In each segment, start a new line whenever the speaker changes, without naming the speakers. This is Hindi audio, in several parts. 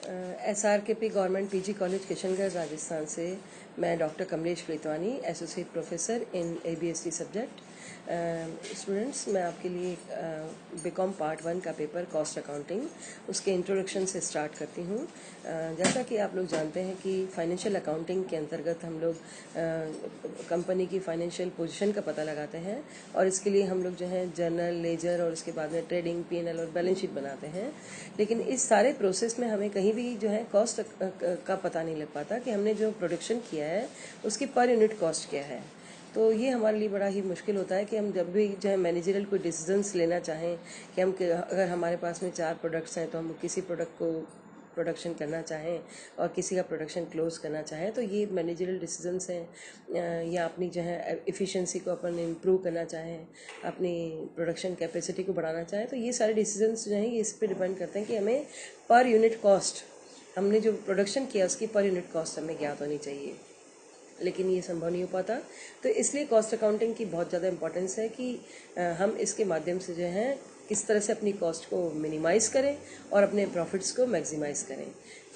SRKP government PG college Kishangarh Rajasthan से मैं doctor Kamlesh Preetwani associate professor in ABSD subject. Students, मैं आपके लिए बीकॉम पार्ट 1 का पेपर कॉस्ट अकाउंटिंग उसके इंट्रोडक्शन से स्टार्ट करती हूँ। जैसा कि आप लोग जानते हैं कि फाइनेंशियल अकाउंटिंग के अंतर्गत हम लोग कंपनी की फाइनेंशियल पोजीशन का पता लगाते हैं और इसके लिए हम लोग जो है जर्नल, लेजर और उसके बाद में ट्रेडिंग, P&L और बैलेंस शीट बनाते हैं। लेकिन इस सारे प्रोसेस में हमें कहीं भी जो है कॉस्ट का पता नहीं लग पाता कि हमने जो प्रोडक्शन किया है उसकी पर यूनिट कॉस्ट क्या है। तो ये हमारे लिए बड़ा ही मुश्किल होता है कि हम जब भी जो है मैनेजरल कोई डिसीजंस लेना चाहें कि हम अगर हमारे पास में 4 प्रोडक्ट्स हैं तो हम किसी प्रोडक्ट को प्रोडक्शन करना चाहें और किसी का प्रोडक्शन क्लोज करना चाहें, तो ये मैनेजरल डिसीजंस हैं। या अपनी जो है एफिशिएंसी को अपन इम्प्रूव करना चाहें, अपनी प्रोडक्शन कैपेसिटी को बढ़ाना चाहें, तो ये सारे डिसीजंस जो हैं ये इस पर डिपेंड करते हैं कि हमें पर यूनिट कॉस्ट, हमने जो प्रोडक्शन किया उसकी पर यूनिट कॉस्ट हमें ज्ञात होनी चाहिए। लेकिन ये संभव नहीं हो पाता, तो इसलिए कॉस्ट अकाउंटिंग की बहुत ज़्यादा इंपॉर्टेंस है कि हम इसके माध्यम से जो है किस तरह से अपनी कॉस्ट को मिनिमाइज़ करें और अपने प्रॉफिट्स को मैक्सिमाइज़ करें।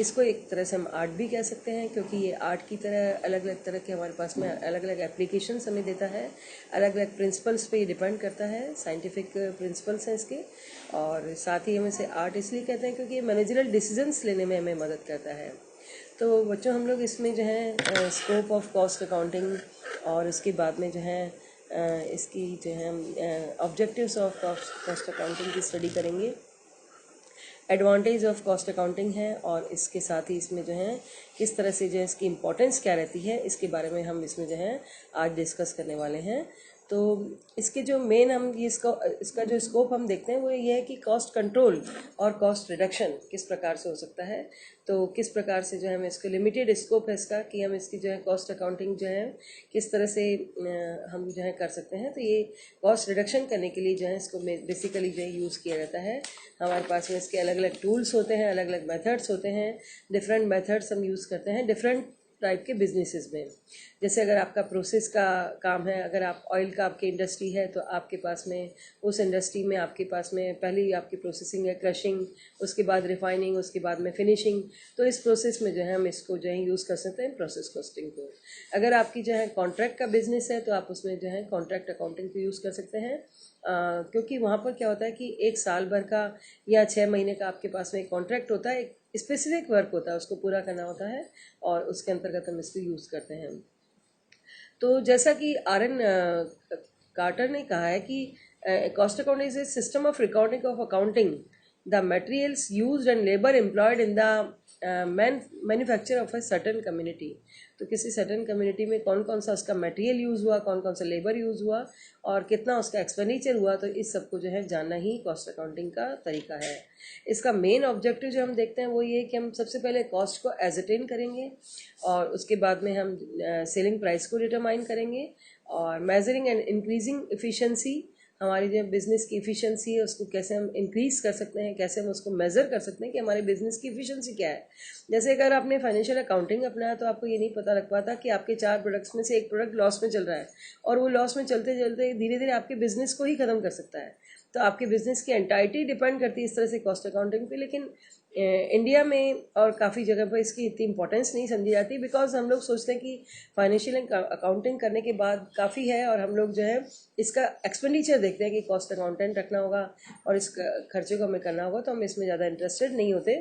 इसको एक तरह से हम आर्ट भी कह सकते हैं, क्योंकि ये आर्ट की तरह अलग अलग तरह के हमारे पास में अलग अलग एप्लीकेशंस हमें देता है, अलग अलग प्रिंसिपल्स पे ये डिपेंड करता है, साइंटिफिक प्रिंसिपल्स हैं इसके। और साथ ही हम इसे आर्ट इसलिए कहते हैं क्योंकि ये मैनेजरल डिसीजंस लेने में हमें मदद करता है। तो बच्चों, हम लोग इसमें जो है स्कोप ऑफ कॉस्ट अकाउंटिंग और उसके बाद में जो है इसकी जो है ऑब्जेक्टिव्स ऑफ कॉस्ट अकाउंटिंग की स्टडी करेंगे। एडवांटेज ऑफ कॉस्ट अकाउंटिंग है और इसके साथ ही इसमें जो है किस तरह से जो है इसकी इम्पोर्टेंस क्या रहती है, इसके बारे में हम इसमें जो है आज डिस्कस करने वाले हैं। तो इसके जो मेन हम इसका जो स्कोप हम देखते हैं वो ये है कि कॉस्ट कंट्रोल और कॉस्ट रिडक्शन किस प्रकार से हो सकता है। तो किस प्रकार से जो है हमें इसको लिमिटेड स्कोप है इसका कि हम इसकी जो है कॉस्ट अकाउंटिंग जो है किस तरह से हम जो है कर सकते हैं। तो ये कॉस्ट रिडक्शन करने के लिए जो है इसको बेसिकली जो है यूज़ किया जाता है। हमारे पास में इसके अलग अलग टूल्स होते हैं, अलग अलग मेथड्स होते हैं, डिफरेंट मेथड्स हम यूज़ करते हैं डिफरेंट टाइप के बिजनेसेस में। जैसे अगर आपका प्रोसेस का काम है, अगर आप ऑयल का आपकी इंडस्ट्री है तो आपके पास में उस इंडस्ट्री में आपके पास में पहले ही आपकी प्रोसेसिंग है, क्रशिंग, उसके बाद रिफाइनिंग, उसके बाद में फिनिशिंग। तो इस प्रोसेस में जो है हम इसको जो है यूज़ कर सकते हैं प्रोसेस कॉस्टिंग को। अगर आपकी जो है कॉन्ट्रैक्ट का बिजनेस है तो आप उसमें जो है कॉन्ट्रैक्ट अकाउंटिंग को यूज़ कर सकते हैं। क्योंकि वहाँ पर क्या होता है कि एक साल भर का या 6 महीने का आपके पास में एक कॉन्ट्रैक्ट होता है, एक स्पेसिफिक वर्क होता है, उसको पूरा करना होता है और उसके अंतर्गत हम इसको यूज़ करते हैं। तो जैसा कि RN कार्टर ने कहा है कि cost accounting is a system of recording of accounting the materials used and labour employed in the manufacture of a certain community. तो किसी सर्टन कम्युनिटी में कौन कौन सा उसका मटेरियल यूज़ हुआ, कौन कौन सा लेबर यूज़ हुआ और कितना उसका एक्सपेंडिचर हुआ, तो इस सबको जो है जानना ही कॉस्ट अकाउंटिंग का तरीका है। इसका मेन ऑब्जेक्टिव जो हम देखते हैं वो ये है कि हम सबसे पहले कॉस्ट को एजरटेन करेंगे और उसके बाद में हम सेलिंग प्राइस को डिटरमाइन करेंगे और मेजरिंग एंड इंक्रीजिंग एफिशिएंसी, हमारी जो बिज़नेस की इफ़िशेंसी है उसको कैसे हम इंक्रीज़ कर सकते हैं, कैसे हम उसको मेज़र कर सकते हैं कि हमारे बिज़नेस की इफ़िशेंसी क्या है। जैसे अगर आपने फाइनेंशियल अकाउंटिंग अपनाया तो आपको ये नहीं पता लग पाता कि आपके 4 प्रोडक्ट्स में से एक प्रोडक्ट लॉस में चल रहा है और वो लॉस में चलते चलते धीरे धीरे आपके बिज़नेस को ही ख़त्म कर सकता है। तो आपके बिज़नेस की एंटाइटी डिपेंड करती है इस तरह से कॉस्ट अकाउंटिंग पे। लेकिन इंडिया में और काफ़ी जगह पर इसकी इतनी इंपॉर्टेंस नहीं समझी जाती, बिकॉज हम लोग सोचते हैं कि फाइनेंशियल अकाउंटिंग करने के बाद काफ़ी है और हम लोग जो है इसका एक्सपेंडिचर देखते हैं कि कॉस्ट अकाउंटेंट रखना होगा और इस खर्चे को हमें करना होगा, तो हम इसमें ज़्यादा इंटरेस्टेड नहीं होते।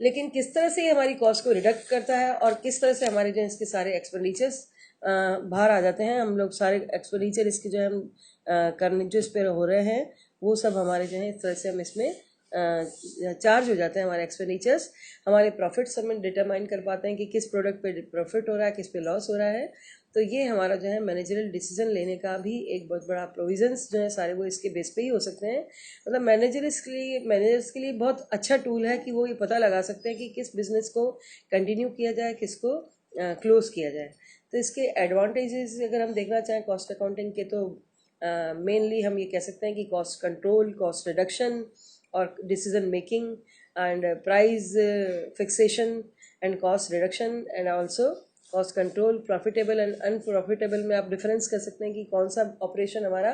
लेकिन किस तरह से ये हमारी कॉस्ट को रिडक्ट करता है और किस तरह से हमारे जो इसके सारे एक्सपेंडिचर्स बाहर आ जाते हैं, हम लोग सारे एक्सपेंडिचर इसके जो है हम करने जो इस पर हो रहे हैं वो सब हमारे जो है इस तरह से हम इसमें चार्ज हो जाते हैं। हमारे एक्सपेंडिचर्स हमारे प्रॉफिट्स हम डिटरमाइन कर पाते हैं कि किस प्रोडक्ट पे प्रॉफिट हो रहा है, किस पे लॉस हो रहा है। तो ये हमारा जो है मैनेजरल डिसीजन लेने का भी एक बहुत बड़ा प्रोविजंस जो है सारे वो इसके बेस पे ही हो सकते हैं। मतलब मैनेजर्स के लिए बहुत अच्छा टूल है कि वो ये पता लगा सकते हैं कि किस बिजनेस को कंटिन्यू किया जाए, किसको क्लोज किया जाए। तो इसके एडवांटेजेस अगर हम देखना चाहें कॉस्ट अकाउंटिंग के, तो मेनली हम ये कह सकते हैं कि कॉस्ट कंट्रोल, कॉस्ट रिडक्शन और decision making and price fixation and cost reduction and also cost control. Profitable and unprofitable में आप डिफरेंस कर सकते हैं कि कौन सा ऑपरेशन हमारा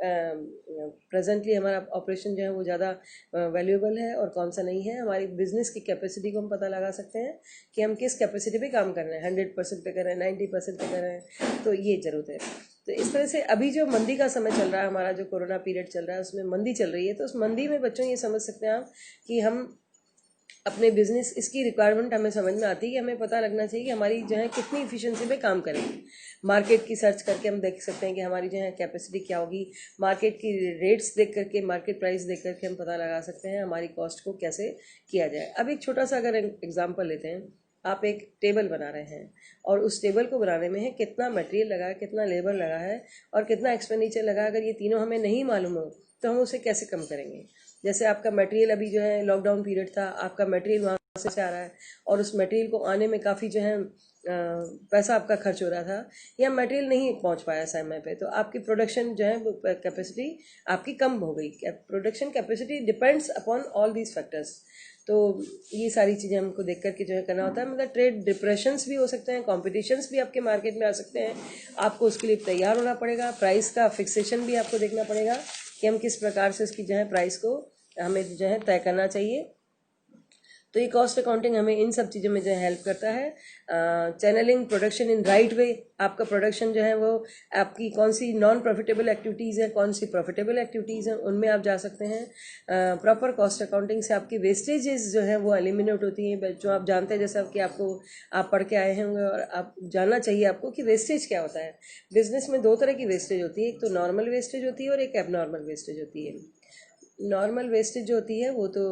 प्रेजेंटली हमारा ऑपरेशन जो है वो ज़्यादा वैल्यूएबल है और कौन सा नहीं है। हमारी बिजनेस की कैपेसिटी को हम पता लगा सकते हैं कि हम किस कैपेसिटी पे काम कर रहे हैं, 100% पे कर रहे हैं, 90% पे कर रहे हैं, तो ये ज़रूरत है। तो इस तरह से अभी जो मंदी का समय चल रहा है, हमारा जो कोरोना पीरियड चल रहा है उसमें मंदी चल रही है, तो उस मंदी में बच्चों ये समझ सकते हैं आप कि हम अपने बिजनेस, इसकी रिक्वायरमेंट हमें समझ में आती है कि हमें पता लगना चाहिए कि हमारी जो है कितनी इफिशिएंसी पे काम करेंगे। मार्केट की सर्च करके हम देख सकते हैं कि हमारी जो है कैपेसिटी क्या होगी। मार्केट की रेट्स देख करके, मार्केट प्राइस देख करके हम पता लगा सकते हैं हमारी कॉस्ट को कैसे किया जाए। अब एक छोटा सा अगर एग्जाम्पल लेते हैं, आप एक टेबल बना रहे हैं और उस टेबल को बनाने में है कितना मटेरियल लगा है, कितना लेबर लगा है और कितना एक्सपेंडिचर लगा है। अगर ये तीनों हमें नहीं मालूम हो तो हम उसे कैसे कम करेंगे। जैसे आपका मटेरियल अभी जो है लॉकडाउन पीरियड था, आपका मटेरियल वहाँ से आ रहा है और उस मटेरियल को आने में काफ़ी जो है पैसा आपका खर्च हो रहा था, या मटेरियल नहीं पहुँच पाया समय पे, तो आपकी प्रोडक्शन जो है वो कैपेसिटी आपकी कम हो गई। Production capacity depends upon all these factors. तो ये सारी चीज़ें हमको देख करके जो है करना होता है। मतलब ट्रेड डिप्रेशंस भी हो सकते हैं, कॉम्पिटिशन्स भी आपके मार्केट में आ सकते हैं, आपको उसके लिए तैयार होना पड़ेगा। प्राइस का फिक्सेशन भी आपको देखना पड़ेगा कि हम किस प्रकार से उसकी जो है प्राइस को हमें जो है तय करना चाहिए। तो ये कॉस्ट अकाउंटिंग हमें इन सब चीज़ों में जो है हेल्प करता है। Channeling production in right way, आपका प्रोडक्शन जो है वो आपकी कौन सी नॉन प्रॉफिटेबल एक्टिविटीज़ है, कौन सी प्रॉफिटेबल एक्टिविटीज़ हैं, उनमें आप जा सकते हैं। प्रॉपर कॉस्ट अकाउंटिंग से आपकी वेस्टेजेस जो है वो एलिमिनेट होती हैं। जो आप जानते हैं, जैसा कि आप पढ़ के आए होंगे और आप जानना चाहिए आपको कि वेस्टेज क्या होता है। बिजनेस में दो तरह की वेस्टेज होती है, एक तो नॉर्मल वेस्टेज होती है और एक एबनॉर्मल वेस्टेज होती है। नॉर्मल वेस्टेज जो होती है वो तो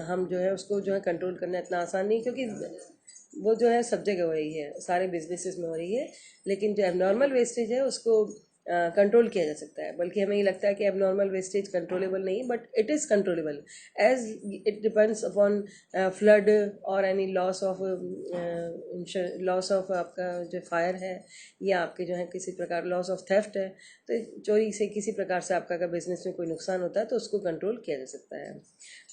हम जो है उसको जो है कंट्रोल करना इतना आसान नहीं, क्योंकि वो जो है सब जगह हो रही है, सारे बिजनेसेस में हो रही है। लेकिन जो एबनॉर्मल वेस्टेज है उसको कंट्रोल किया जा सकता है। बल्कि हमें ये लगता है कि एबनॉर्मल वेस्टेज कंट्रोलेबल नहीं, but it is controllable as it depends upon flood और एनी लॉस ऑफ आपका जो फायर है, या आपके जो है किसी प्रकार लॉस ऑफ थेफ्ट है, तो चोरी से किसी प्रकार से आपका अगर बिजनेस में कोई नुकसान होता है तो उसको कंट्रोल किया जा सकता है।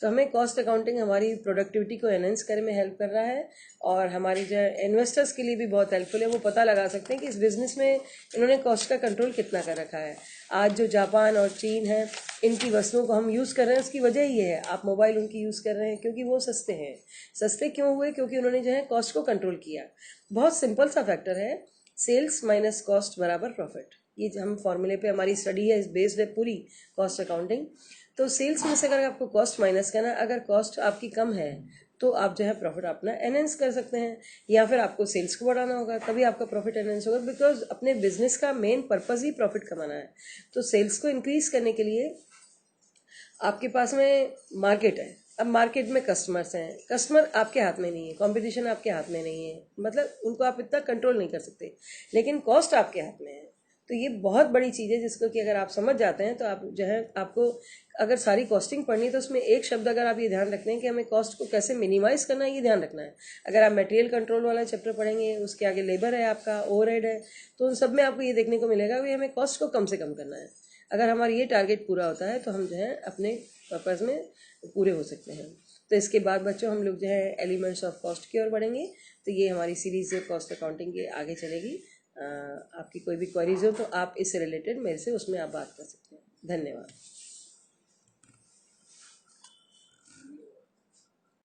तो हमें कॉस्ट अकाउंटिंग हमारी प्रोडक्टिविटी को एनहेंस करने में हेल्प कर रहा है और हमारी जो इन्वेस्टर्स के लिए भी बहुत हेल्पफुल है। वो पता लगा सकते हैं कि इस बिज़नेस में इन्होंने कॉस्ट का कंट्रोल कितना कर रखा है। आज जो जापान और चीन है, इनकी वस्तुओं को हम यूज़ कर रहे हैं, उसकी वजह ये है, आप मोबाइल उनकी यूज़ कर रहे हैं क्योंकि वो सस्ते हैं। सस्ते क्यों हुए? क्योंकि उन्होंने जो है कॉस्ट को कंट्रोल किया। बहुत सिंपल सा फैक्टर है, सेल्स माइनस कॉस्ट बराबर प्रॉफिट। ये जो हम फॉर्मूले पे हमारी स्टडी है, इस बेस्ड है पूरी कॉस्ट अकाउंटिंग। तो सेल्स में से अगर आपको कॉस्ट माइनस करना, अगर कॉस्ट आपकी कम है तो आप जो है प्रॉफिट अपना एनहेंस कर सकते हैं, या फिर आपको सेल्स को बढ़ाना होगा तभी आपका प्रॉफिट एनहेंस होगा। बिकॉज अपने बिजनेस का मेन पर्पज ही प्रॉफिट कमाना है। तो सेल्स को इंक्रीज करने के लिए आपके पास में मार्केट है, अब मार्केट में कस्टमर्स हैं, कस्टमर आपके हाथ में नहीं है, कंपटीशन आपके हाथ में नहीं है, मतलब उनको आप इतना कंट्रोल नहीं कर सकते, लेकिन कॉस्ट आपके हाथ में है। तो ये बहुत बड़ी चीज़ है जिसको कि अगर आप समझ जाते हैं तो आप जो है, आपको अगर सारी कॉस्टिंग पढ़नी है तो उसमें एक शब्द अगर आप ये ध्यान रखते हैं कि हमें कॉस्ट को कैसे मिनिमाइज करना है, ये ध्यान रखना है। अगर आप मटेरियल कंट्रोल वाला चैप्टर पढ़ेंगे, उसके आगे लेबर है, आपका ओवरहेड है, तो उन सब में आपको ये देखने को मिलेगा कि हमें कॉस्ट को कम से कम करना है। अगर हमारा ये टारगेट पूरा होता है तो हम जो है अपने पर्पज़ में पूरे हो सकते हैं। तो इसके बाद बच्चों हम लोग जो है एलिमेंट्स ऑफ कॉस्ट की ओर बढ़ेंगे। तो ये हमारी सीरीज़ है कॉस्ट अकाउंटिंग के आगे चलेगी। आपकी कोई भी क्वेरीज हो तो आप इससे रिलेटेड मेरे से उसमें आप बात कर सकते हैं। धन्यवाद।